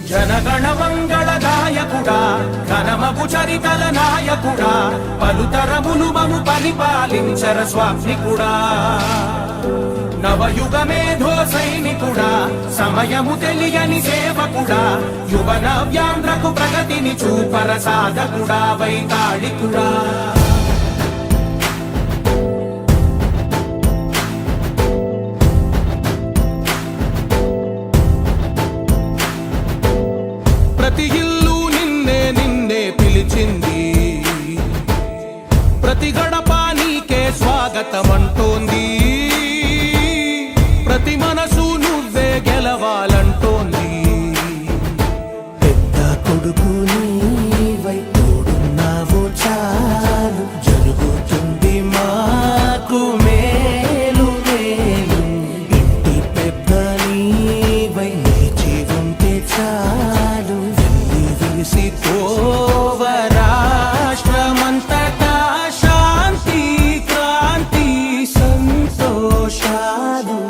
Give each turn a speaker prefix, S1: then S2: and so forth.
S1: జనగణ మంగళ గాయకుడా ఘనమగు చరితల నాయకుడా పలుతరములు మము పరిపాలించర స్వామికుడా నవయుగ మేధో సైనికుడా సమయము తెలియని సేవకుడా యువ నవ్యాంధ్రకు ప్రగతిని చూపర సాధకుడా వైతాళికుడా ప్రతి ఇల్లు నిన్నే నిన్నే పిలిచింది ప్రతి గడప నీకే స్వాగతమంటోంది ప్రతి మనసు నువ్వే గెలవాలంటోంది
S2: పెద్ద కొడుకు నీవై తోడున్నావు చాలు జరుగుతుంది మాకు మేలు మేలు ఇంటి పెద్ద నీవై నిలిచి ఉంటే చాలు వెలిసి